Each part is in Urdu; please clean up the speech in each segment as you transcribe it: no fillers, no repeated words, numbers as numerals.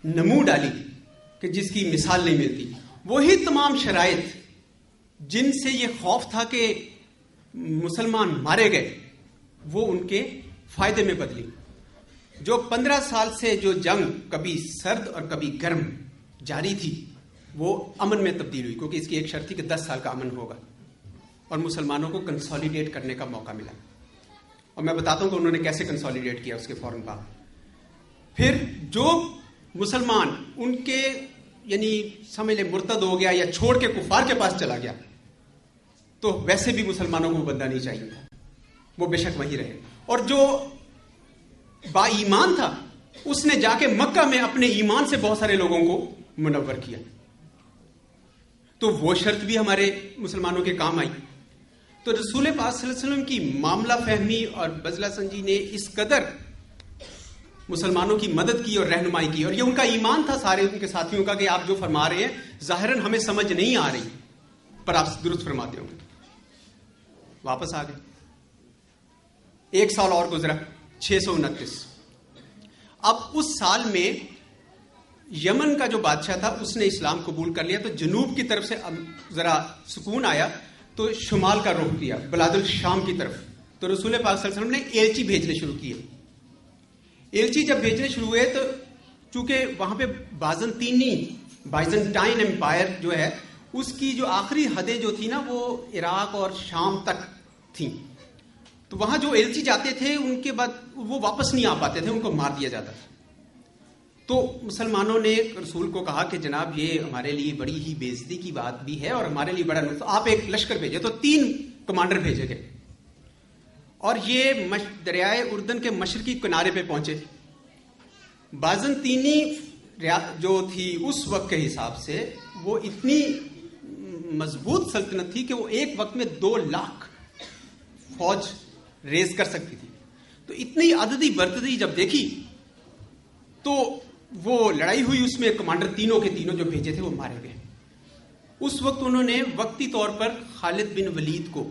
نمو ڈالی کہ جس کی مثال نہیں ملتی. وہی تمام شرائط جن سے یہ خوف تھا کہ مسلمان مارے گئے وہ ان کے فائدے میں بدلی. جو 15 سال سے جو جنگ کبھی سرد اور کبھی گرم جاری تھی وہ امن میں تبدیل ہوئی, کیونکہ اس کی ایک شرط تھی کہ 10 سال کا امن ہوگا اور مسلمانوں کو کنسالیڈیٹ کرنے کا موقع ملا. اور میں بتاتا ہوں کہ انہوں نے کیسے کنسالیڈیٹ کیا اس کے فوراً بعد. پھر جو مسلمان ان کے یعنی سمجھ لیں مرتد ہو گیا یا چھوڑ کے کفار کے پاس چلا گیا تو ویسے بھی مسلمانوں کو بندہ نہیں چاہیے, وہ بے شک وہیں رہے. اور جو با ایمان تھا اس نے جا کے مکہ میں اپنے ایمان سے بہت سارے لوگوں کو منور کیا. تو وہ شرط بھی ہمارے مسلمانوں کے کام آئی. تو رسول پاک صلی اللہ علیہ وسلم کی معاملہ فہمی اور بزلہ سنجی نے اس قدر مسلمانوں کی مدد کی اور رہنمائی کی, اور یہ ان کا ایمان تھا سارے ان کے ساتھیوں کا کہ آپ جو فرما رہے ہیں ظاہراً ہمیں سمجھ نہیں آ رہی پر آپ درست فرماتے ہوں. واپس آ گئے. 1 سال اور گزرا, 629. اب اس سال میں یمن کا جو بادشاہ تھا اس نے اسلام قبول کر لیا, تو جنوب کی طرف سے ذرا سکون آیا تو شمال کا رخ کیا بلاد الشام کی طرف. تو رسول پاک صلی اللہ علیہ وسلم نے ایلچی بھیجنے شروع کیے. ایلچی جب بھیجنے شروع ہوئے تو چونکہ وہاں پہ بائزنٹائن امپائر جو ہے اس کی جو آخری حدیں جو تھی نا وہ عراق اور شام تک تھیں, تو وہاں جو ایلچی جاتے تھے ان کے بعد وہ واپس نہیں آ پاتے تھے, ان کو مار دیا جاتا تھا. تو مسلمانوں نے رسول کو کہا کہ جناب یہ ہمارے لیے بڑی ہی بے عزتی کی بات بھی ہے اور ہمارے لیے بڑا نقصان, آپ ایک لشکر بھیجے. تو 3 کمانڈر بھیجے گئے اور یہ دریائے اردن کے مشرقی کنارے پہ پہنچے. بازنطینی جو تھی اس وقت کے حساب سے وہ اتنی مضبوط سلطنت تھی کہ وہ ایک وقت میں 2 لاکھ فوج ریز کر سکتی تھی. تو اتنی عددی برتری جب دیکھی تو وہ لڑائی ہوئی, اس میں کمانڈر تینوں کے تینوں جو بھیجے تھے وہ مارے گئے. اس وقت انہوں نے وقتی طور پر خالد بن ولید کو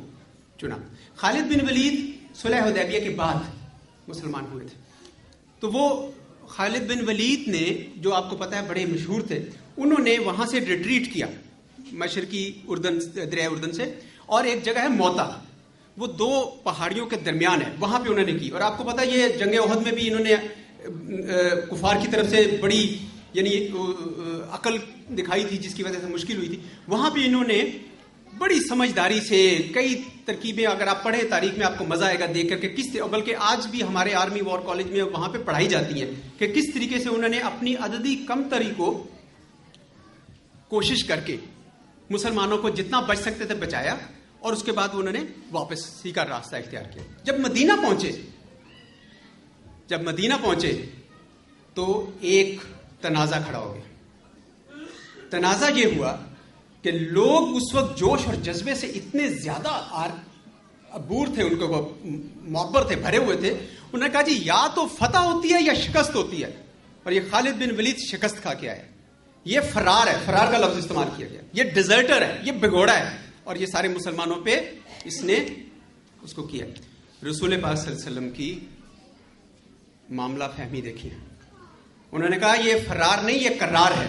چنا. خالد بن ولید صلح حدیبیہ کے بعد مسلمان ہوئے تھے. تو وہ خالد بن ولید نے جو آپ کو پتا ہے بڑے مشہور تھے, انہوں نے وہاں سے ریٹریٹ کیا مشرقی دریائے اردن سے, اور ایک جگہ ہے موتا, وہ 2 پہاڑیوں کے درمیان ہے, وہاں پہ انہوں نے کی. اور آپ کو پتا یہ جنگ احد میں بھی انہوں نے کفار کی طرف سے بڑی یعنی عقل دکھائی تھی جس کی وجہ سے مشکل ہوئی تھی. وہاں پہ انہوں نے بڑی سمجھداری سے کئی ترکیبیں, اگر آپ پڑھیں تاریخ میں آپ کو مزہ آئے گا دیکھ کر کے کس, بلکہ آج بھی ہمارے آرمی وار کالج میں وہاں پہ پڑھائی جاتی ہیں کہ کس طریقے سے انہوں نے اپنی عددی کم تری کو کوشش کر کے مسلمانوں کو جتنا بچ سکتے تھے بچایا, اور اس کے بعد انہوں نے واپس کا راستہ اختیار کیا. جب مدینہ پہنچے تو ایک تنازع کھڑا ہو گیا. تنازع یہ ہوا کہ لوگ اس وقت جوش اور جذبے سے اتنے زیادہ عبور تھے, ان کو معبر تھے, بھرے ہوئے تھے. انہوں نے کہا جی یا تو فتح ہوتی ہے یا شکست ہوتی ہے, اور یہ خالد بن ولید شکست کھا کے آئے. یہ فرار ہے, فرار کا لفظ استعمال کیا گیا, یہ ڈیزرٹر ہے, یہ بھگوڑا ہے, اور یہ سارے مسلمانوں پہ اس نے اس کو کیا. رسول پاک صلی اللہ علیہ وسلم کی معاملہ فہمی دیکھیے. انہوں نے کہا یہ فرار نہیں, یہ کرار ہے,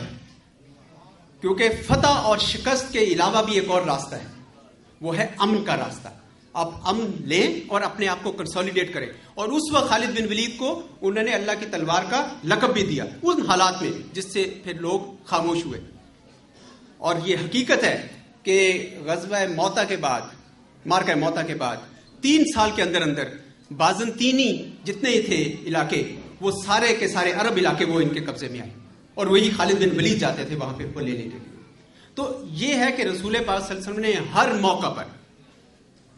کیونکہ فتح اور شکست کے علاوہ بھی ایک اور راستہ ہے, وہ ہے امن کا راستہ. آپ امن لیں اور اپنے آپ کو کنسولیڈیٹ کریں. اور اس وقت خالد بن ولید کو انہوں نے اللہ کی تلوار کا لقب بھی دیا ان حالات میں, جس سے پھر لوگ خاموش ہوئے. اور یہ حقیقت ہے کہ غزوہ موتا کے بعد, مارکہ موتا کے بعد 3 سال کے اندر بازنطینی جتنے تھے علاقے وہ سارے کے سارے عرب علاقے وہ ان کے قبضے میں آئے, اور وہی خالد بن ولید جاتے تھے وہاں پہ وہ لینے کے لیے. تو یہ ہے کہ رسول پاک صلی اللہ علیہ وسلم نے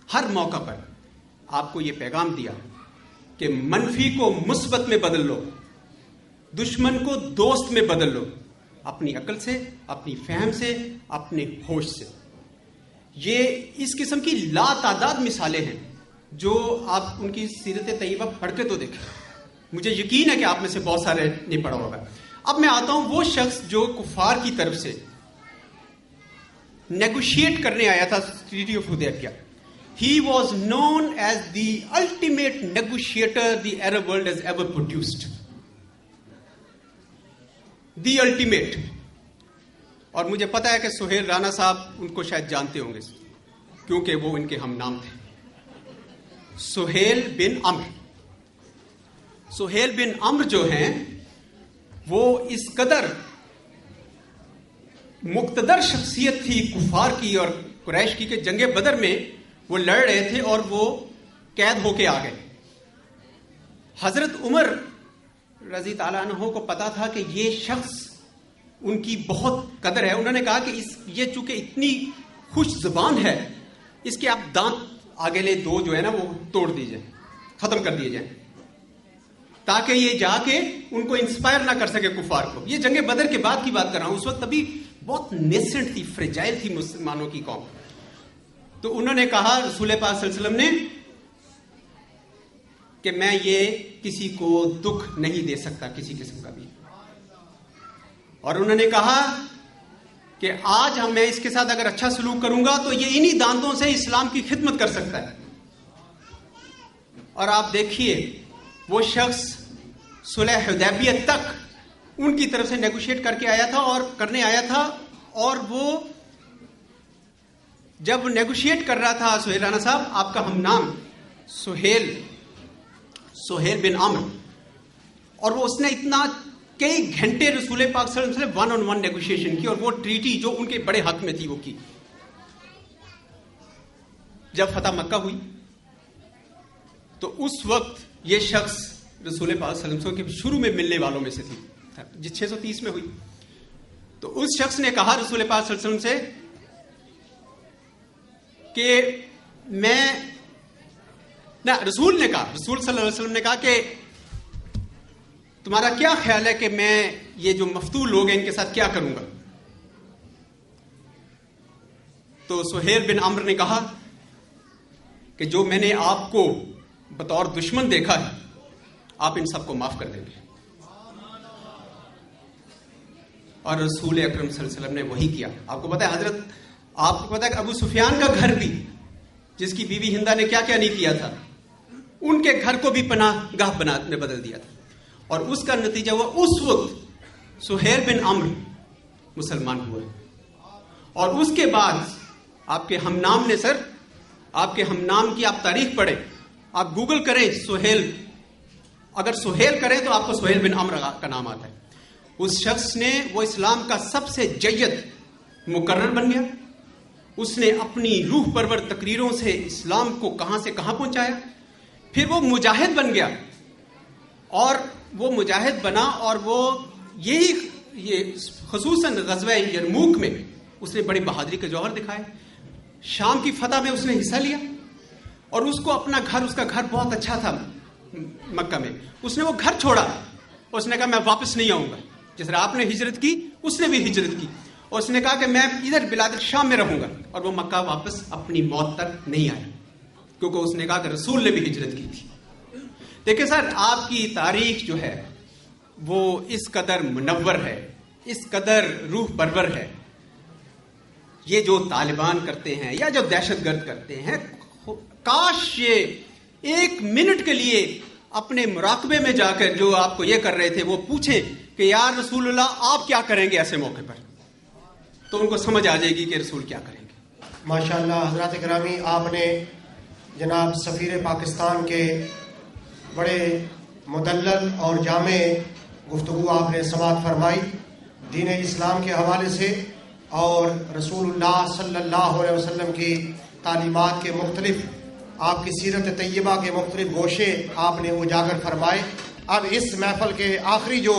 ہر موقع پر آپ کو یہ پیغام دیا کہ منفی کو مثبت میں بدل لو, دشمن کو دوست میں بدل لو, اپنی عقل سے, اپنی فہم سے, اپنے ہوش سے. یہ اس قسم کی لا تعداد مثالیں ہیں جو آپ ان کی سیرت طیبہ پڑھ کے تو دیکھیں. مجھے یقین ہے کہ آپ میں سے بہت سارے نہیں پڑھا ہوگا. اب میں آتا ہوں وہ شخص جو کفار کی طرف سے نیگوشیٹ کرنے آیا تھا treaty of Hudaybiyyah. He was known as the ultimate negotiator the Arab world has ever produced. The ultimate. اور مجھے پتا ہے کہ سہیل رانا صاحب ان کو شاید جانتے ہوں گے کیونکہ وہ ان کے ہم نام تھے. سہیل بن عمرو. سہیل بن عمرو جو ہیں وہ اس قدر مقتدر شخصیت تھی کفار کی اور قریش کی کہ جنگ بدر میں وہ لڑ رہے تھے اور وہ قید ہو کے آ گئے. حضرت عمر رضی تعالیٰ عنہ کو پتا تھا کہ یہ شخص ان کی بہت قدر ہے. انہوں نے کہا کہ یہ چونکہ اتنی خوش زبان ہے, اس کے آپ دانت آگے لے دو جو ہے نا وہ توڑ دیجئے, ختم کر دیے جائیں, تاکہ یہ جا کے ان کو انسپائر نہ کر سکے کفار کو. یہ جنگ بدر کے بعد کی بات کر رہا ہوں, اس وقت ابھی بہت نیسنٹ تھی, فریجائل تھی مسلمانوں کی قوم. تو انہوں نے کہا رسول پاک صلی اللہ علیہ وسلم نے کہ میں یہ کسی کو دکھ نہیں دے سکتا کسی قسم کا بھی. اور انہوں نے کہا کہ آج میں اس کے ساتھ اگر اچھا سلوک کروں گا تو یہ انہی دانتوں سے اسلام کی خدمت کر سکتا ہے. اور آپ دیکھیے وہ شخص صلح حدیبیہ تک ان کی طرف سے نیگوشیٹ کر کے آیا تھا اور کرنے آیا تھا, اور وہ جب نیگوشیٹ کر رہا تھا سہیل رانا صاحب, آپ کا ہم نام سہیل بن عمرو, اور وہ اس نے اتنا کئی گھنٹے رسول پاک صلی اللہ علیہ وسلم ون آن ون نیگوشیشن کی, اور وہ ٹریٹی جو ان کے بڑے حق میں تھی وہ کی. جب فتح مکہ ہوئی تو اس وقت یہ شخص رسول پاک صلی اللہ علیہ وسلم کے شروع میں ملنے والوں میں سے تھی, جس 630 میں ہوئی. تو اس شخص نے کہا رسول پاک صلی اللہ علیہ وسلم سے کہ رسول صلی اللہ علیہ وسلم نے کہا کہ تمہارا کیا خیال ہے کہ میں یہ جو مفتول لوگ ہیں ان کے ساتھ کیا کروں گا. تو سہیل بن عمرو نے کہا کہ جو میں نے آپ کو بطور دشمن دیکھا ہے آپ ان سب کو معاف کر دیں گے. اور رسول اکرم صلی اللہ علیہ وسلم نے وہی کیا. آپ کو پتا ہے آپ کو پتا ہے کہ ابو سفیان کا گھر بھی, جس کی بیوی ہندا نے کیا کیا نہیں کیا تھا, ان کے گھر کو بھی پناہ گاہ میں بدل دیا تھا. اور اس کا نتیجہ ہوا اس وقت سہیل بن عمرو مسلمان ہوئے. اور اس کے بعد آپ کے ہم نام نے آپ کے ہم نام کی آپ تاریخ پڑھیں, آپ گوگل کریں سہیل, اگر سہیل کریں تو آپ کو سہیل بن عمرو کا نام آتا ہے. اس شخص نے وہ اسلام کا سب سے جید مقرر بن گیا. اس نے اپنی روح پرور تقریروں سے اسلام کو کہاں سے کہاں پہنچایا. پھر وہ مجاہد بن گیا, اور وہ مجاہد بنا, اور وہ یہ خصوصاً غزوہ یرموک میں اس نے بڑی بہادری کے جوہر دکھائے. شام کی فتح میں اس نے حصہ لیا, اور اس کو اپنا گھر, اس کا گھر بہت اچھا تھا مکہ میں, اس نے وہ گھر چھوڑا. اس نے کہا میں واپس نہیں آؤں گا. جس طرح آپ نے ہجرت کی اس نے بھی ہجرت کی, اور اس نے کہا کہ میں ادھر بلاد شام میں رہوں گا. اور وہ مکہ واپس اپنی موت تک نہیں آیا, کیونکہ اس نے کہا کہ رسول نے بھی ہجرت کی تھی. دیکھیں سر, آپ کی تاریخ جو ہے وہ اس قدر منور ہے, اس قدر روح پرور ہے. یہ جو طالبان کرتے ہیں یا جو دہشت گرد کرتے ہیں, کاش یہ ایک منٹ کے لیے اپنے مراقبے میں جا کر جو آپ کو یہ کر رہے تھے وہ پوچھیں کہ یا رسول اللہ آپ کیا کریں گے ایسے موقع پر, تو ان کو سمجھ آ جائے گی کہ رسول کیا کریں گے. ماشاءاللہ حضرات گرامی, آپ نے جناب سفیر پاکستان کے بڑے مدلل اور جامع گفتگو آپ نے سماعت فرمائی دین اسلام کے حوالے سے, اور رسول اللہ صلی اللہ علیہ وسلم کی تعلیمات کے مختلف, آپ کی سیرت طیبہ کے مختلف گوشے آپ نے اجاگر فرمائے. اب اس محفل کے آخری جو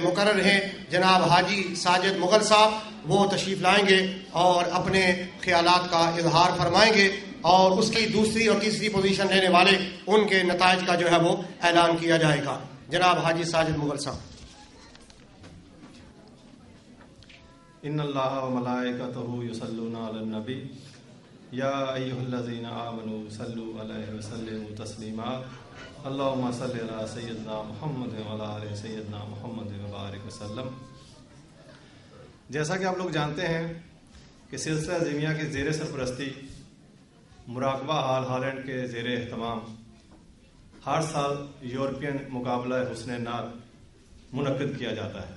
مقرر ہیں جناب حاجی ساجد مغل صاحب, وہ تشریف لائیں گے اور اپنے خیالات کا اظہار فرمائیں گے, اور اس کی دوسری اور تیسری پوزیشن لینے والے ان کے نتائج کا جو ہے وہ اعلان کیا جائے گا. جناب حاجی ساجد مغل صاحب. ان اللہ و ملائکتہ یصلون علی النبی یا ایھا الذین آمنوا صلوا علیہ وسلموا تسلیما اللہم صلی علی سیدنا محمد و علی آل سیدنا محمد وبارک وسلم. جیسا کہ آپ لوگ جانتے ہیں کہ سلسلہ عظیمیہ کی زیر سرپرستی مراقبہ حال ہالینڈ کے زیر اہتمام ہر سال یورپین مقابلہ حسن نعت منعقد کیا جاتا ہے.